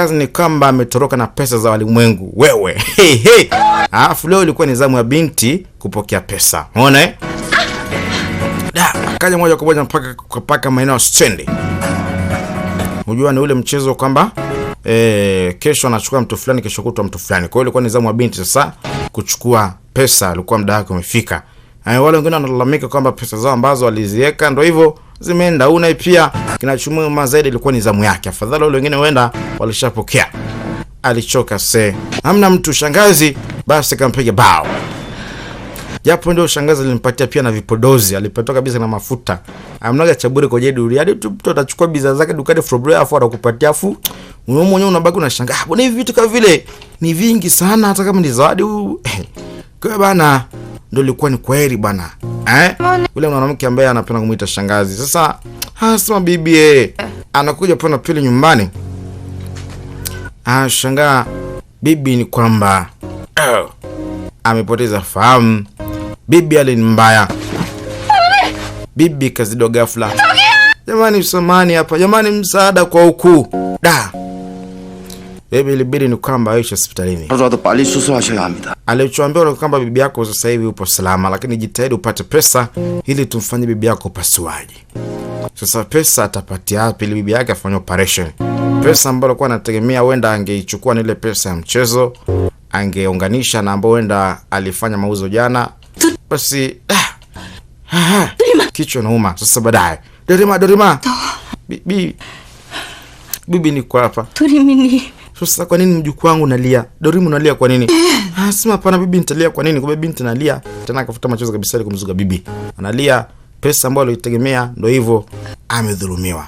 Shangazi ni kwamba ametoroka na pesa za walimwengu. Wewe. Alafu leo ilikuwa ni zamu ya binti kupokea pesa. Unaona eh? Akaja moja kwa moja mpaka maeneo stendi. Unajua ni ule mchezo kwamba kesho anachukua mtu fulani, kesho kutwa mtu fulani. Kwa hiyo ilikuwa ni zamu ya binti sasa kuchukua pesa, ilikuwa muda wake umefika. Wale wengine wanalalamika kwamba pesa zao ambazo waliziweka ndio hivyo zimeenda. Una pia kinachumuma zaidi ilikuwa ni zamu yake. Afadhali wale wengine wenda walishapokea. Alichoka hamna mtu. Shangazi basi kampiga bao. Japo ndio shangazi alimpatia pia na vipodozi, alipatoka kabisa na mafuta. Amnaga chaburi kwa jeduri. Hadi mtu atachukua bidhaa zake dukani Frobre afu atakupatia afu wewe mwenyewe unabaki unashangaa. Mbona hivi vitu kama vile ni vingi sana hata kama ni zawadi. Kwa bana ndio ilikuwa ni kweli bana. Ule mwanamke ambaye anapenda kumuita shangazi. Sasa sema bibi anakuja pona pili nyumbani. Shangaa bibi ni kwamba amepoteza fahamu. Bibi ali ni mbaya. Bibi kazido ghafla. Jamani msamani hapa. Jamani msaada kwa huku. Bibi ilibidi ni kwamba aisha hospitalini. Alichoambiwa ni kwamba bibi yako sasa hivi upo salama, lakini jitahidi upate pesa ili tumfanye bibi yako upasuaji. Sasa pesa atapatia wapi ili bibi yake afanye operation? Pesa ambayo alikuwa anategemea wenda angeichukua ni ile pesa ya mchezo, angeunganisha na ambayo wenda alifanya mauzo jana. Basi kichwa nauma. Sasa baadaye Dorima bibi ni kwa hapa. Dorimini. Sasa kwa nini mjukuu wangu nalia? Dorimu nalia kwa nini? Sema hapana bibi nitalia kwa nini? Kwa binti nalia. Tena akafuta machozi kabisa ili kumzuga bibi. Analia pesa ambayo alitegemea ndio hivyo amedhulumiwa.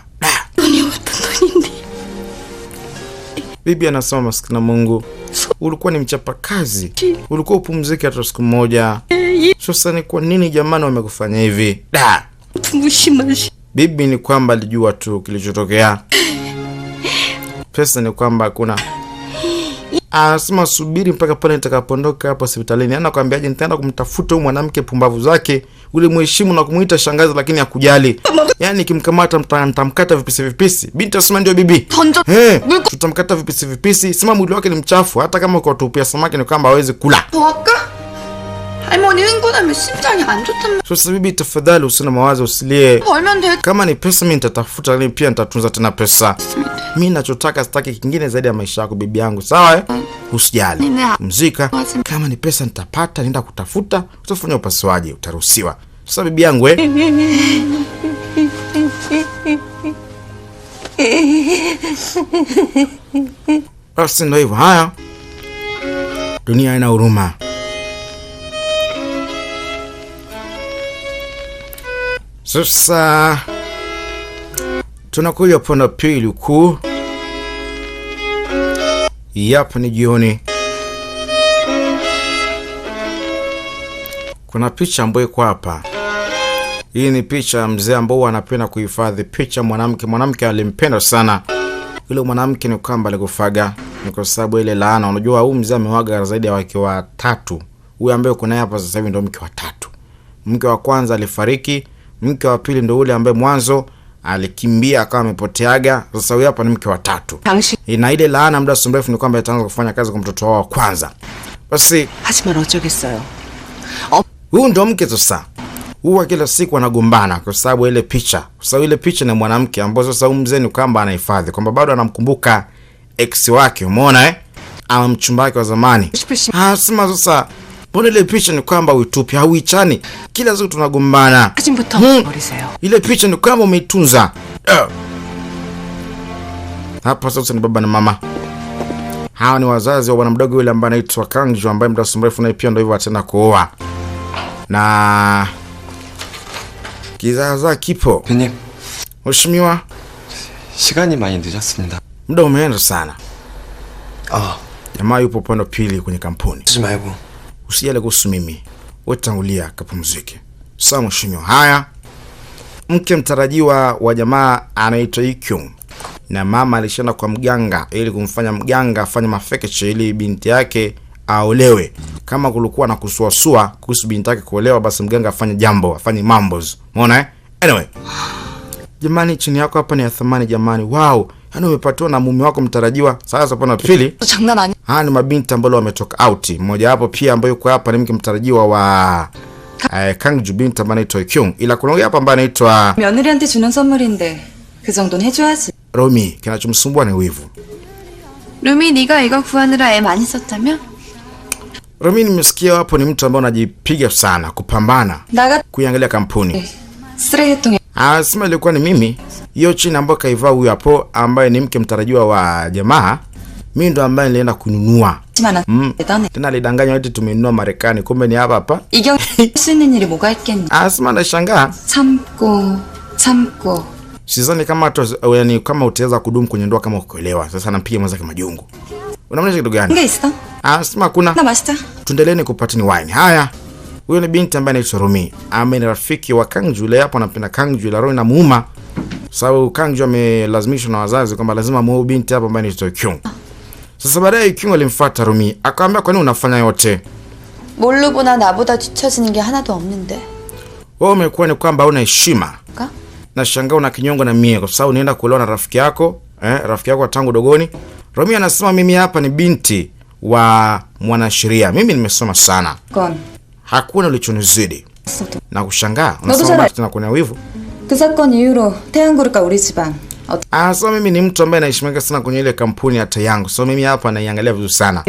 Bibi anasema maskini Mungu, ulikuwa ni mchapa kazi. Ulikuwa upumzike hata siku moja. Sasa ni kwa nini jamani wamekufanya hivi? Bibi ni kwamba alijua tu kilichotokea. Pesa ni kwamba hakuna. Anasema subiri mpaka pale nitakapoondoka hapo hospitalini. Anakuambiaje nitaenda kumtafuta huyu mwanamke pumbavu zake, ule mheshimu na kumuita shangazi lakini hakujali. Yaani kimkamata mtamkata vipisi. Binti asema ndio bibi. Tutamkata vipisi. Sema mwili wake ni mchafu, hata kama uko tupia samaki ni kwamba hawezi kula. Sasa bibi tafadhali usina mawazo, usilie. Kama ni pesa mimi nitatafuta, lakini pia nitatunza tena pesa. Mimi ninachotaka sitaki kingine zaidi ya maisha yako bibi yangu, sawa Usijali. Mzika. Kama ni pesa nitapata, nenda kutafuta, utafanya upasuaji, utaruhusiwa. Sasa bibi yangu basi ndio hivyo. Haya. Dunia ina huruma. Sasa tunakuja pona pili kuu. Hapa ni jioni. Kuna picha ambayo iko hapa. Hii ni picha mzee ambao anapenda kuhifadhi picha mwanamke alimpenda sana. Yule mwanamke ni kwamba alikufaga ni kwa sababu ile laana. Unajua huyu mzee amewaga zaidi ya wake watatu. Huyu ambaye uko naye hapa sasa hivi ndio mke wa tatu. Mke wa kwanza alifariki, mke wa pili ndio ule ambaye mwanzo alikimbia akawa amepoteaga. Sasa huyu hapa ni mke wa tatu. Na ile laana muda mrefu ni kwamba ataanza kufanya kazi kwa mtoto wao wa kwanza. Basi 하지만 어쩌겠어요. huyu ndio mke sasa. Huwa kila siku anagombana kwa sababu ile picha. Kwa sababu ile picha ni mwanamke ambaye sasa huyu mzee ni kwamba anahifadhi kwamba bado anamkumbuka ex wake, umeona ama mchumba wake wa zamani. Sema sasa mbona ile picha ni kwamba uitupi hauichani? Kila siku tunagombana. Ile picha ni kwamba umeitunza. Hapa sasa ni baba na mama. Hawa ni wazazi wa bwana mdogo yule ambaye anaitwa Kangjo, ambaye muda mrefu naye pia ndio hivyo atenda kuoa. Na kizaza kipo. 님. Mheshimiwa, 시간이 많이 늦었습니다. muda umeenda sana. Jamaa yupo pande pili kwenye kampuni. 쓰지 말고. Usijali kuhusu mimi. Wewe tangulia kapumzike. Sawa mheshimiwa. Haya. Mke mtarajiwa wa jamaa anaitwa Ikyung. Na mama alishana kwa mganga ili kumfanya mganga afanye mafekeche ili binti yake aolewe. Kama kulikuwa na kusuasua kuhusu binti yake kuolewa, basi mganga afanye jambo, afanye mambos. Umeona Anyway. Jamani chini yako hapa ni ya thamani jamani. Wow. Yaani umepatiwa na mume wako mtarajiwa. Sasa pana pili. 장난 아니야. Ni mabinti ambao wametoka out. Mmoja wapo pia ambaye yuko hapa ni mke mtarajiwa wa Kangju, binti ambaye anaitwa Kyung. Ila kuna huyu hapa ambaye anaitwa 며느리한테 주는 선물인데 그 정도는 해줘야지. Romi. Kinachomsumbua ni wivu. 루미 네가 이거 구하느라 애 많이 썼다며? Romi, nimesikia hapo ni mtu ambaye anajipiga sana kupambana 나가 kuiangalia kampuni. 쓰레기통에 Sema ilikuwa ni mimi. Hiyo chini ambayo kaivaa huyu hapo ambaye ni mke mtarajiwa wa jamaa. Mimi ndo ambaye nilienda kununua. 대단해. Tena alidanganya eti tumenunua Marekani, kumbe ni hapa hapa. 이경 할수 있는 일이 뭐가 있겠니? Sema nashangaa. 참고 Sidhani kama yani kama utaweza kudumu kwenye ndoa kama ukoelewa. Sasa nampiga mwanzo kama majungu. Unamaanisha kitu gani? 게 있어? Sema kuna. 나 마시자. Tuendeleeni kupatini wine. Haya. Huyo ni binti ambaye anaitwa Romi. Ni rafiki wa Kangju. Yule hapo anapenda Kangju, la Romi na muuma. Sababu Kangju amelazimishwa na wazazi kwamba lazima muoe binti hapo ambaye anaitwa Kyung. Sasa baadaye Kyung alimfuata Romi, akamwambia kwa nini unafanya yote? 모르고나 나보다 뒤처지는 게 하나도 없는데. Wewe umekuwa ni kwamba una heshima. Na shangaa una kinyongo na mie kwa sababu unaenda kuolewa na rafiki yako, rafiki yako tangu dogoni. Romi anasema mimi hapa ni binti wa mwanasheria. Mimi nimesoma sana. Hakuna ulichonizidi. Na kushangaa unasema tena kuna wivu. 그 사건 이후로 태양그룹과 우리 집안 So mimi ni mtu ambaye anaheshimika sana kwenye ile kampuni hata yangu. So mimi hapa naiangalia vizuri sana.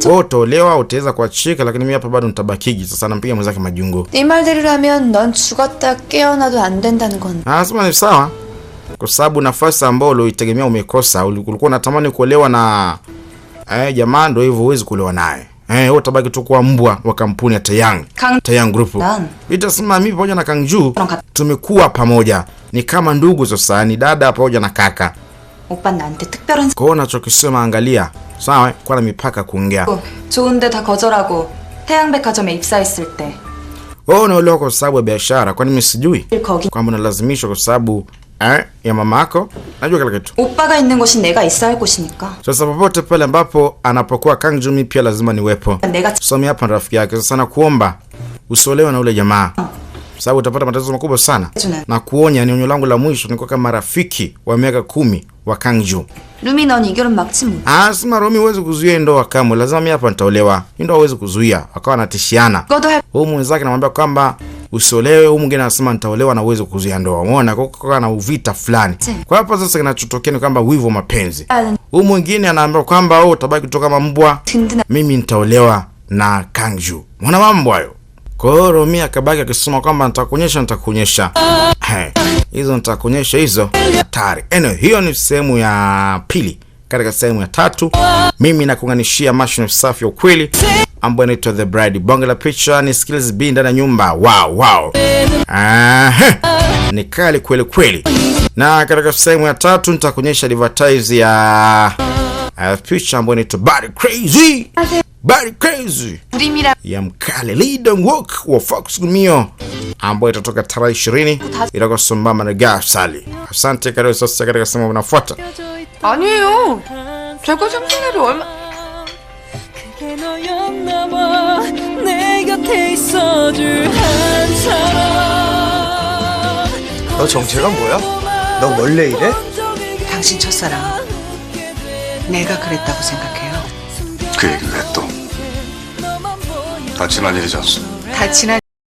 Wewe utaolewa, utaweza kuachika, lakini mimi hapa bado nitabakiji. Sasa nampiga mwenzake majungu. 네 말대로라면 넌 죽었다 깨어나도 안 된다는 건. Sema ni sawa. Kwa sababu nafasi ambayo ulitegemea umekosa. Ulikuwa unatamani kuolewa na jamaa, ndio hivyo huwezi kuolewa naye. Wewe utabaki tu kuwa mbwa wa kampuni ya Taeyang Group. Itasema mimi pamoja na Kangju tumekuwa pamoja. Ni kama ndugu sasa, ni dada pamoja na kaka. 오빠 나한테 특별한 Kwa unachokisema angalia. Sawa, kwa na mipaka kuongea. 좋은데 다 거절하고 태양백화점에 입사했을 때. Unaolewa kwa sababu ya biashara, kwani mimi sijui? Kwamba unalazimishwa kwa sababu ya mamako. Najua kila kitu. 오빠가 있는 곳이 내가 있어야 할 곳이니까. Sasa popote pale ambapo anapokuwa Kangju mimi pia lazima niwepo. So mimi hapa rafiki yake. Sasa nakuomba usiolewe na ule jamaa. Sababu utapata matatizo makubwa sana. Na kuonya ni onyo langu la mwisho, niko kama rafiki wa miaka 10 wa Kangju. 루미 넌 이 결혼 막지 못. Sema Romi huwezi kuzuia ndoa kamwe. Lazima mimi hapa nitaolewa. Ndoa huwezi kuzuia. Akawa anatishiana. Huyu mwenzake anamwambia kwamba usiolewe, huyu mwingine anasema nitaolewa na uweze kuzuia ndoa. Umeona kwa na uvita fulani. Kwa hapa sasa kinachotokea ni kwamba wivu mapenzi. Huyu mwingine anaambia kwamba wewe utabaki kutoka kama mbwa. Mimi nitaolewa na Kangju. Unaona mambo hayo? Kwa hiyo Romi akabaki akisema kwamba nitakuonyesha. Hizo nitakuonyesha hizo. Hatari. Hiyo ni sehemu ya pili. Katika sehemu ya 3 mimi nakuunganishia mashine safi ya ukweli ambayo inaitwa The Bride. Bonge la picha ni skills B ndani ya nyumba. Wow. Ni kali kweli kweli. Na katika sehemu ya 3 nitakuonyesha advertise ya picha ambayo inaitwa Body Crazy ya mkale Leader Walk wa Fox Gumio ambayo itatoka tarehe 20 itakuwa sambamba na Gasali. Asante. Karibu sasa katika sehemu inayofuata. 아니에요. 제가 생신일이 얼마 그게 너였나 봐. 내 곁에 있어줄 한 사람. 너 정체가 뭐야? 너 원래 이래? 당신 첫사랑 내가 그랬다고 생각해요. 그 얘기를 왜 또? 다 지난 일이지 않소? 다 지난